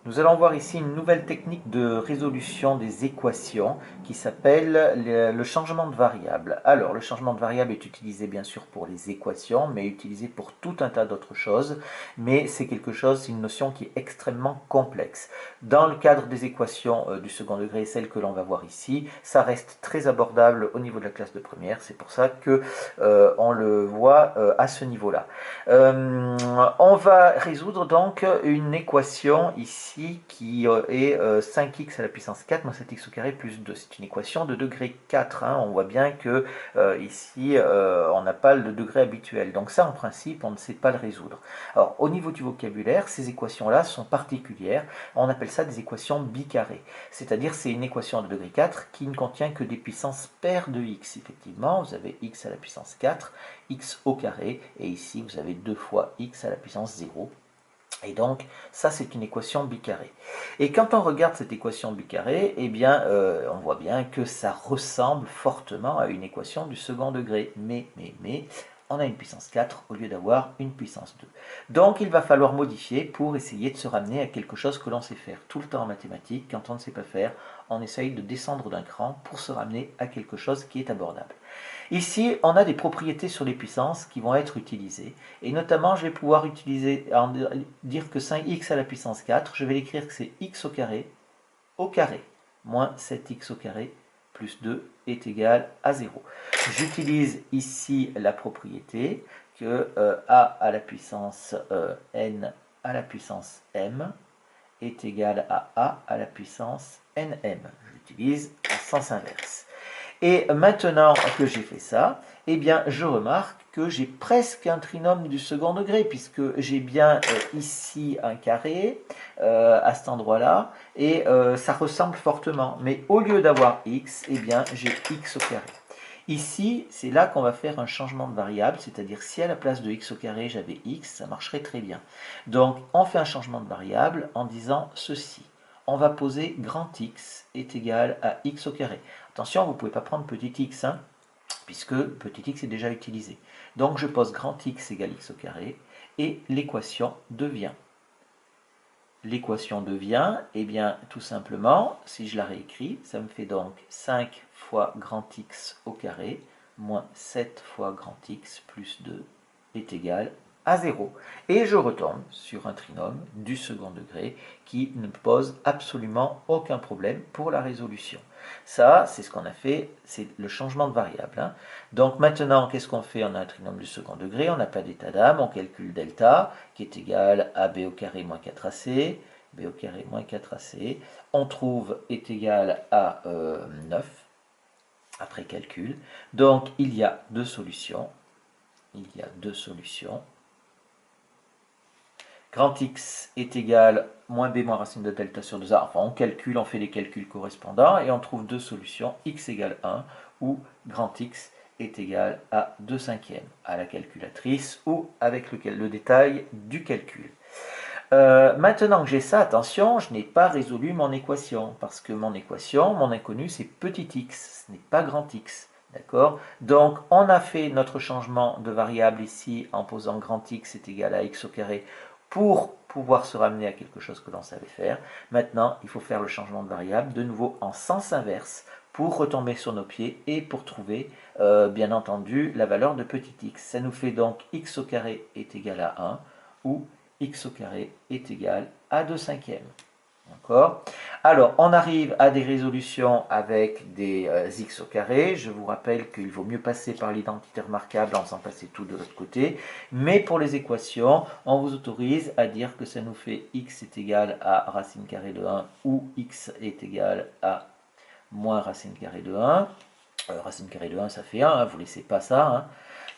Nous allons voir ici une nouvelle technique de résolution des équations qui s'appelle le changement de variable. Alors, le changement de variable est utilisé bien sûr pour les équations, mais utilisé pour tout un tas d'autres choses. Mais c'est quelque chose, c'est une notion qui est extrêmement complexe. Dans le cadre des équations du second degré, celles que l'on va voir ici, ça reste très abordable au niveau de la classe de première. C'est pour ça que on le voit à ce niveau-là. On va résoudre donc une équation ici qui est 5x à la puissance 4 moins 7x au carré plus 2. C'est une équation de degré 4. Hein. On voit bien que ici, on n'a pas le degré habituel. Donc ça, en principe, on ne sait pas le résoudre. Alors, au niveau du vocabulaire, ces équations-là sont particulières. On appelle ça des équations bicarrées. C'est-à-dire, c'est une équation de degré 4 qui ne contient que des puissances paires de x. Effectivement, vous avez x à la puissance 4, x au carré, et ici, vous avez 2 fois x à la puissance 0. Et donc, ça, c'est une équation bicarrée. Et quand on regarde cette équation bicarrée, eh bien, on voit bien que ça ressemble fortement à une équation du second degré. Mais, on a une puissance 4 au lieu d'avoir une puissance 2. Donc, il va falloir modifier pour essayer de se ramener à quelque chose que l'on sait faire tout le temps en mathématiques. Quand on ne sait pas faire, on essaye de descendre d'un cran pour se ramener à quelque chose qui est abordable. Ici, on a des propriétés sur les puissances qui vont être utilisées. Et notamment, je vais pouvoir dire que 5x à la puissance 4, je vais l'écrire que c'est x au carré, moins 7x au carré, plus 2 est égal à 0. J'utilise ici la propriété que a à la puissance n à la puissance m est égal à a à la puissance nm. J'utilise en sens inverse. Et maintenant que j'ai fait ça, eh bien, je remarque que j'ai presque un trinôme du second degré, puisque j'ai bien ici un carré, à cet endroit-là, et ça ressemble fortement. Mais au lieu d'avoir x, eh bien, j'ai x au carré. Ici, c'est là qu'on va faire un changement de variable, c'est-à-dire si à la place de x au carré, j'avais x, ça marcherait très bien. Donc, on fait un changement de variable en disant ceci. On va poser grand x est égal à x au carré. Attention, vous ne pouvez pas prendre petit x, hein, puisque petit x est déjà utilisé. Donc, je pose grand x égale x au carré, et l'équation devient. L'équation devient, eh bien, tout simplement, si je la réécris, ça me fait donc 5 fois grand x au carré, moins 7 fois grand x plus 2 est égal à 0. Et je retombe sur un trinôme du second degré qui ne pose absolument aucun problème pour la résolution. Ça, c'est ce qu'on a fait, c'est le changement de variable. Hein. Donc maintenant, qu'est-ce qu'on fait? On a un trinôme du second degré, on n'a pas d'état d'âme, on calcule delta, qui est égal à b au carré moins 4ac, b au carré moins 4ac. On trouve est égal à 9, après calcul. Donc il y a deux solutions. Il y a deux solutions. Grand X est égal moins b moins racine de delta sur 2a. Enfin, on calcule, on fait les calculs correspondants et on trouve deux solutions, x égale 1 ou grand X est égal à 2 cinquièmes à la calculatrice ou avec le détail du calcul. Maintenant que j'ai ça, attention, je n'ai pas résolu mon équation parce que mon équation, mon inconnu, c'est petit x, ce n'est pas grand X. D'accord? Donc, on a fait notre changement de variable ici en posant grand X est égal à x au carré pour pouvoir se ramener à quelque chose que l'on savait faire. Maintenant, il faut faire le changement de variable de nouveau en sens inverse pour retomber sur nos pieds et pour trouver, bien entendu, la valeur de petit x. Ça nous fait donc x au carré est égal à 1 ou x au carré est égal à 2 cinquièmes. D'accord? Alors, on arrive à des résolutions avec des x au carré. Je vous rappelle qu'il vaut mieux passer par l'identité remarquable en faisant passer tout de l'autre côté. Mais pour les équations, on vous autorise à dire que ça nous fait x est égal à racine carrée de 1 ou x est égal à moins racine carrée de 1. Racine carrée de 1, ça fait 1, hein, vous ne laissez pas ça, hein,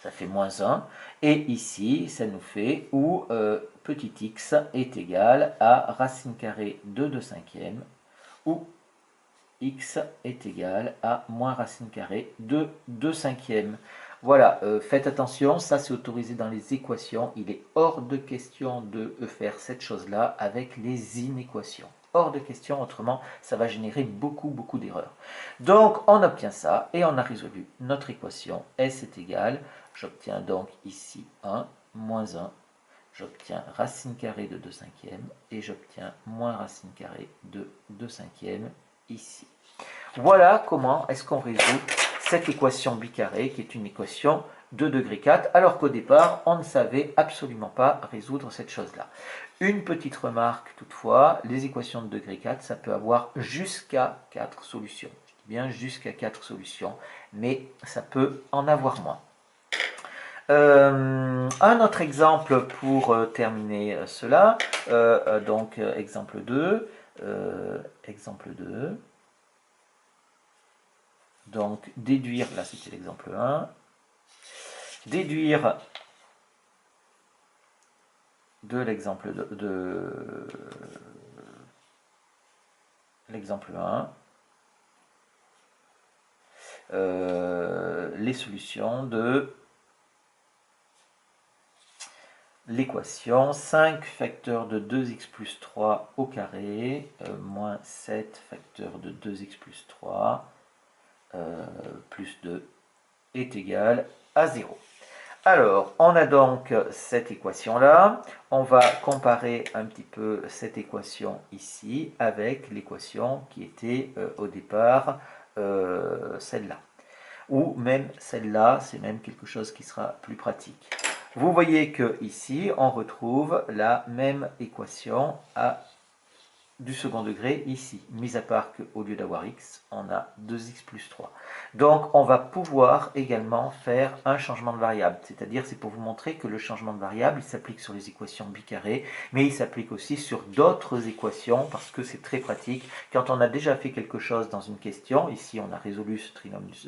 ça fait moins 1. Et ici, ça nous fait où petit x est égal à racine carrée de 2 cinquièmes, ou x est égal à moins racine carrée de 2 cinquièmes. Voilà, faites attention, ça c'est autorisé dans les équations. Il est hors de question de faire cette chose-là avec les inéquations. Hors de question, autrement, ça va générer beaucoup d'erreurs. Donc, on obtient ça et on a résolu notre équation. S est égal, j'obtiens donc ici 1, moins 1, j'obtiens racine carrée de 2 cinquièmes et j'obtiens moins racine carrée de 2 cinquièmes ici. Voilà comment est-ce qu'on résout cette équation bicarrée qui est une équation de degré 4, alors qu'au départ, on ne savait absolument pas résoudre cette chose-là. Une petite remarque toutefois, les équations de degré 4, ça peut avoir jusqu'à 4 solutions. Je dis bien jusqu'à 4 solutions, mais ça peut en avoir moins. Un autre exemple pour terminer cela, donc exemple 2. Exemple 2. Donc déduire, là c'était l'exemple 1, déduire de l'exemple de l'exemple 1 les solutions de l'équation 5 facteur de 2x plus 3 au carré moins 7 facteur de 2x plus 3 plus 2 est égal à 0. Alors, on a donc cette équation-là. On va comparer un petit peu cette équation ici avec l'équation qui était au départ celle-là. Ou même celle-là, c'est même quelque chose qui sera plus pratique. Vous voyez que ici, on retrouve la même équation du second degré ici, mis à part qu'au lieu d'avoir x, on a 2x plus 3. Donc on va pouvoir également faire un changement de variable, c'est-à-dire c'est pour vous montrer que le changement de variable, il s'applique sur les équations bicarrées, mais il s'applique aussi sur d'autres équations, parce que c'est très pratique. Quand on a déjà fait quelque chose dans une question, ici on a résolu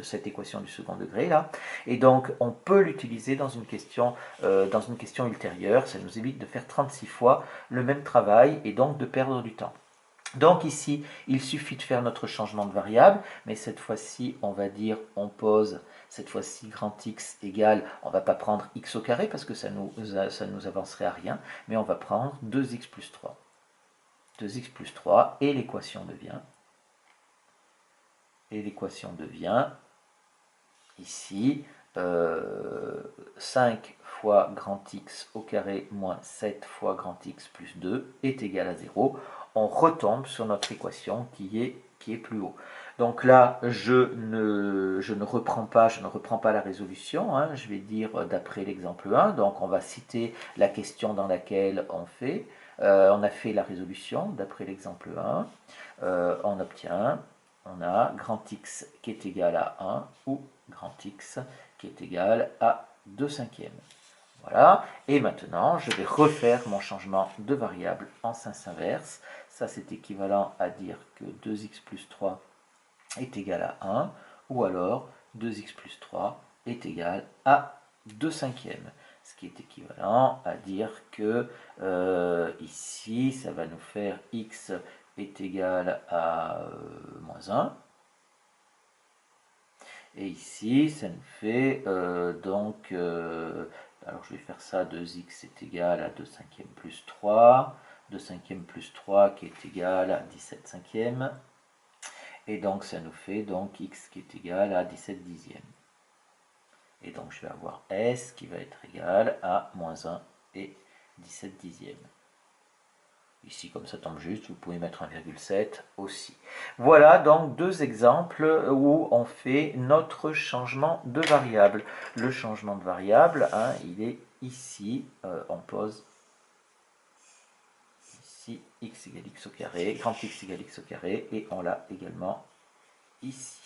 cette équation du second degré, là, et donc on peut l'utiliser dans une question ultérieure, ça nous évite de faire 36 fois le même travail, et donc de perdre du temps. Donc ici, il suffit de faire notre changement de variable, mais cette fois-ci, on va dire, on pose, cette fois-ci, grand X égale, on ne va pas prendre X au carré parce que ça nous avancerait à rien, mais on va prendre 2X plus 3. 2X plus 3, et l'équation devient, ici, 5 fois grand X au carré moins 7 fois grand X plus 2 est égal à 0. On retombe sur notre équation qui est plus haut. Donc là, je ne reprends pas la résolution, hein, je vais dire d'après l'exemple 1, donc on va citer la question dans laquelle on a fait la résolution d'après l'exemple 1, on a grand X qui est égal à 1 ou grand X qui est égal à 2 cinquièmes. Voilà, et maintenant je vais refaire mon changement de variable en sens inverse. Ça c'est équivalent à dire que 2x plus 3 est égal à 1, ou alors 2x plus 3 est égal à 2 cinquièmes. Ce qui est équivalent à dire que ici ça va nous faire x est égal à moins 1. Et ici, ça nous fait alors je vais faire ça, 2x est égal à 2 cinquièmes plus 3, 2 cinquièmes plus 3 qui est égal à 17 cinquièmes, et donc ça nous fait donc x qui est égal à 17 dixièmes. Et donc je vais avoir s qui va être égal à moins 1 et 17 dixièmes. Ici, comme ça tombe juste, vous pouvez mettre 1,7 aussi. Voilà donc deux exemples où on fait notre changement de variable. Le changement de variable, hein, il est ici. On pose ici x égale x au carré, grand X égale x au carré, et on l'a également ici.